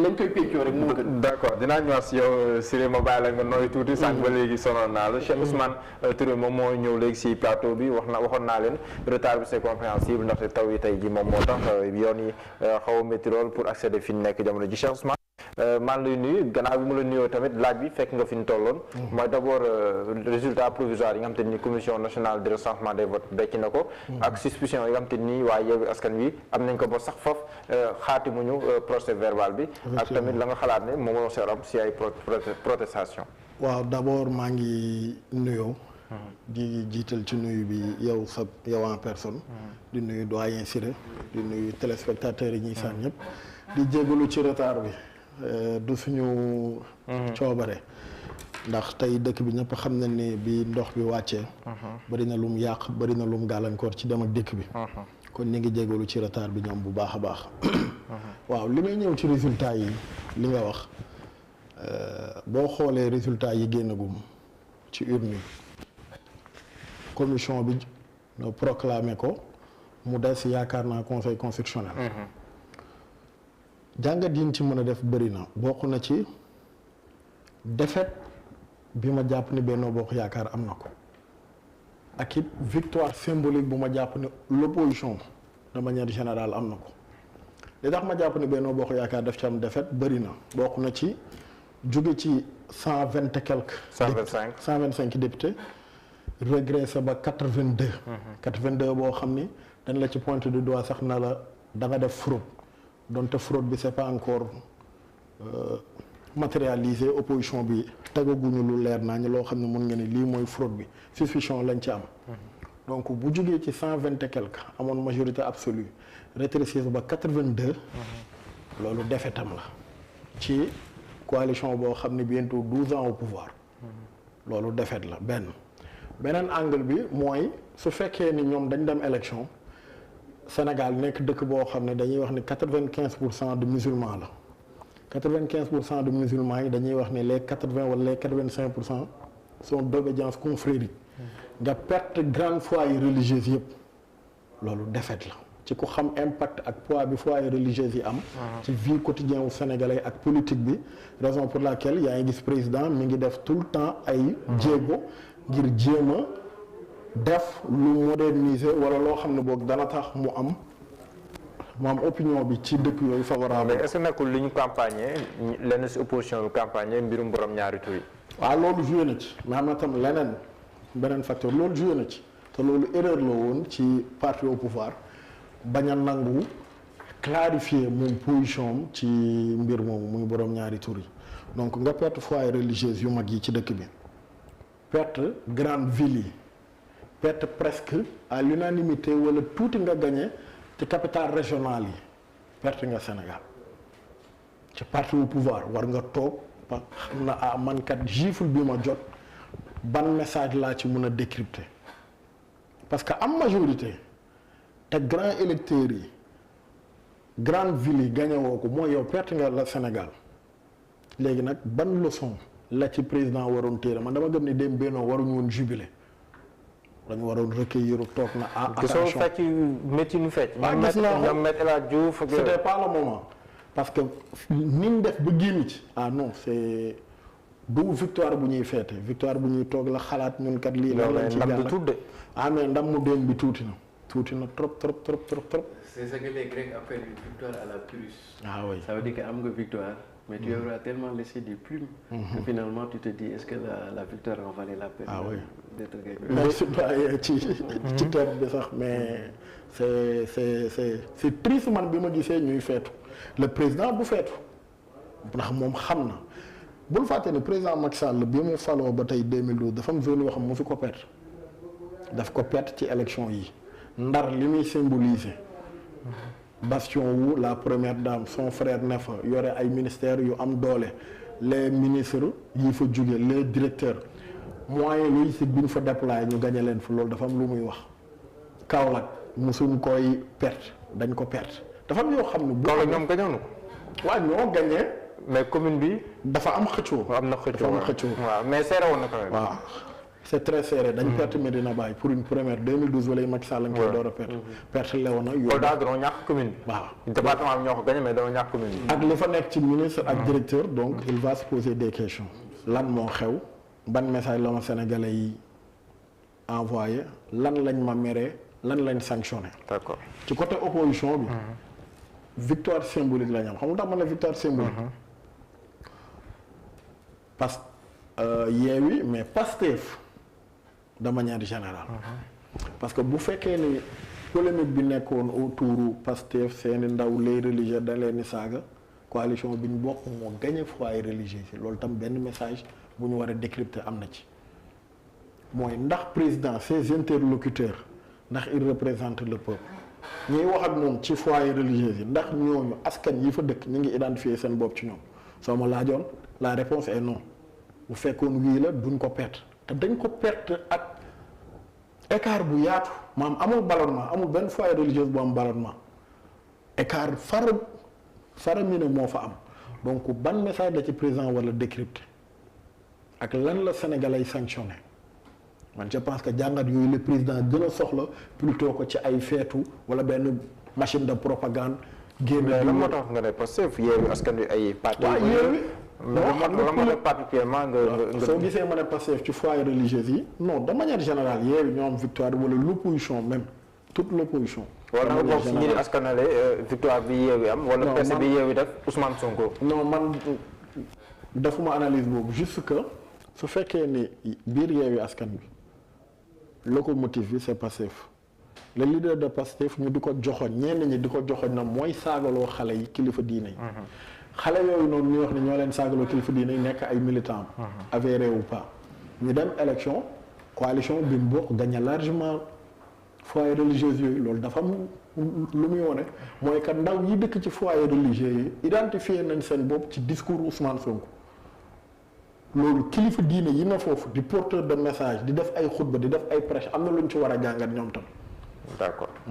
lañ koy péncoo rek moo gën. d'accord dinaa ñëwaat si yow Siré ma bàyyi la nga nooy tuuti. sànq ba léegi sonal naa la. Cheikh Ousmane Touré moom moo ñëw léegi si plateau bi waxoon naa leen retard bi c'est compréhensible ndaxte taw yi tey ji moom moo tax yoon yi xaw a métti lool pour accéder fi ñu nekk jamono ji. Cheikh Ousmane maa ngi lay nuyu gannaaw bi mu la nuyoo tamit laaj bi fekk nga fi ñu tolloon. mooy d'abord résultat provisoire yi nga xam te ni commission nationale de recensement des votes becc na ko. ak suspicion yi nga xam te ni waa Yewwi Askan Wi am nañ ko ba sax foofu xaatimuñu procès verbal bi. ak tamit la nga xalaat ne moom moo si am si ay protestation. waaw d'abord maa ngi nuyoo. di jiital ci nuyu bi yow en personne. di nuyu doyen Siré di nuyu téléspectateurs yi ñuy saan ñëpp. di jégalu ci retard bi. du suñu coobare ndax tey dëkk bi ñëpp xam nañ ni bi ndox bi wàccee bari na lum yàq bari na lum gàllankoor ci dem ak dëkk bi kon ñu ngi jégalu ci retard bi ñoom bu baax a baax waaw li may ñëw ci résultat yi li nga wax boo xoolee résultat yi génnagum ci urne commission bi proclamé ko mu des yaakaar naa conseil constitutionnel jàngat yi ñu ci mën a def bëri na bokk na ci défaite bi ma jàpp ni Benno Bokk Yaakaar am na ko ak it victoire symbolique bu ma jàpp ni l'opposition de manière générale am na ko li tax ma jàpp ni Benno Bokk Yaakaar daf ci am défaite bëri na bokk na ci jóge ci 120 et quelques 125 députés régressé ba 82 82 boo xam ni dañ la ci pointe du doigt sax na la da nga def fraude donte fraude bi c'est pas encore matérialisé opposition bi tegaguñu lu leer naa ñu loo xam ne mën nga ni lii mooy fraude bi suspicion lañ ci am donc bu jógee ci 120 et quelque amoon majorité absolue rétrécir ba 82 loolu défaitam la ci coalition boo xam ne bientôt 12 ans au pouvoir loolu défaite la beneen angle bi mooy su fekkee ni ñoom dañ dem élection Sénégal nekk dëkk boo xam ne dañuy wax ni 95% de musulmans la 95% de musulmans yi dañuy wax ne les 80 wala les 85% sont d'obédience confrérique nga perte grande foyer religieuse yëpp loolu défaite la ci ku xam impact ak poids bi foyer religieuse yi am ci vie quotidienne wu sénégalais ak politique bi raison pour laquelle yaa ngi gis président mi ngi def tout le temps ay jéego ngir jéem a def lu moderniser wala loo xam ne boog dana tax mu am opinion bi ci dëkk yooyu favorable. mais est-ce que nekkul li ñu campagne lenn si opposition bi campagne mbirum borom ñaari tur yi. waaw loolu joué na ci mais am na tam leneen beneen facteur loolu joué na ci te loolu erreur la woon ci parti au pouvoir bañ a nangu clarifier moom position am ci mbir moomu muy borom ñaari tur yi donc nga perte foyer religieuse yu mag yi ci dëkk bi perte grande ville yi. perte presque à l'unanimité wala tuuti nga gagné ci capitale régionale yi perte nga Sénégal ci parti au pouvoir war nga toog ba xam na man kat gifle bi ma jot ban message laa ci mën a décrypter parce que am majorité te grand électeurs yi grande ville yi gagné woo ko mooy yow perte nga la Sénégal léegi nag ban leçon la ci président waroon téere man dama gëm ni dem Benno waruñu woon jubilé dañu waroon recueillir toog na attention gisoo fecc métti nu fecc. ñoom Maître El Hadji Diouf c'était pas le moment parce que ni ñu def ba génn ci non c'est du victoire bu ñuy feete victoire bu ñuy toog la xalaat ñun kat lii lan lañ ci ndam du tudde mais ndam mu démb bi tuuti na trop. c'est ce que les Grecs appellent une victoire à la Pyrrhus. Oui. Ça veut dire que am nga victoire mais tu auras tellement laissé des plumes que finalement tu te dis est-ce que la victoire en valait la peine d'être gagnée. merci bàyyee ci terme bi sax mais c'est triste man bi ma gisee ñuy feetu le président bu feetu ndax moom xam na bul fàtte ni président Macky Sall bi mu faloo ba tey 2012 dafa am zone yoo xam mu fi ko perte daf ko perte ci élection yi ndar li muy symboliser bastion wu la première dame son frère ne fa yore ay ministères yu am doole les ministres yi fa jóge les directeurs moyens logistique bi ñu fa déployé ñu gagné leen fa loolu dafa am lu muy wax Kaolack musuñ koy perte dañ ko perte dafa am yoo xam ne bu Kaolack ñoom gañoon ko waaw ñoo gagné mais commune bi dafa am xëccoo am na xëccoo waaw mais seere woon na quand même waaw c'est très serré dañ perte Medina Baye pour une première 2012 wala Macky Sall lañ koy door a perte. perte Léona yóbbu. Kolda dañoo ñàkk commune bi. waaw département bi ñoo ko gagné mais dañoo ñàkk commune bi. ak li fa nekk ci ministre ak directeur donc il va se poser des questions. lan moo xew ban message la ma sénégalais yi envoyé lan lañ ma meree lan lañ sanctionné. d'accord ci côté opposition bi. victoire symbolique la ñu am xam nga tax ma ne victoire symbolique. parce que Yewwi mais Pastef de manière générale. parce que bu fekkee ni polémique bi nekkoon autour Pastef seeni ndaw les religieux da leen ni saaga coalition bi ñu bokk moo gagné foyer religieux yi loolu tam benn message bu ñu war a décrypter am na ci mooy ndax président ses interlocuteurs ndax il représente le peuple ñuy wax ak moom ci foyer religieux yi ndax ñooñu askan yi fa dëkk ñu ngi identifier seen bopp ci ñoom soo ma laajoon la réponse est non bu fekkoon wii la duñ ko perte te dañ ko perte ak écart bu yaatu maam amul ballonnement amul benn foyer religieuse bu am ballonnement écart faramineux moo fa am donc ban message la ci président wala décrypter ak lan la Sénégalais ay sanctionné man je pense que jàngat yooyu le président gën a soxla plutôt ko ci ay feetu wala benn machine de propagande. génn mais lan moo tax nga ne Pastef Yewwi Askan Wi ay parti waaw Yewwi lan moo tax particulièrement nga soo gisee ma ne Pastef ci foyer religieux yi non de manière générale Yewwi ñoo am victoire wala l'opposition même toute l'opposition. wala nga bokk si ñi di askanale victoire bi Yewwi am. wala pese bi Yewwi def Ousmane Sonko. non man defuma analyse boobu juste que su fekkee ni biir Yewwi Askan Wi locomotive bi c'est Pastef le leader de Pastef ñu di ko joxoñ ñenn ñi di ko joxoñ na mooy saagaloo xale yi kilifa diine yi. xale yooyu noonu ñuy wax ne ñoo leen saagaloo kilifa diine yi nekk ay militants. avéré ou pas ñu dem élection coalition bi mu bokk gagné largement foyer religieux yooyu loolu dafa am lu muy wone mooy que ndaw yi dëkk ci foyer religieux yi identifié nañ seen bopp ci discours Ousmane Sonko. loolu kilifa diine yi na foofu di porteur de message di def ay xutba di def ay prêche am na lu ñu ci war a jàngat ñoom tam. d'accord.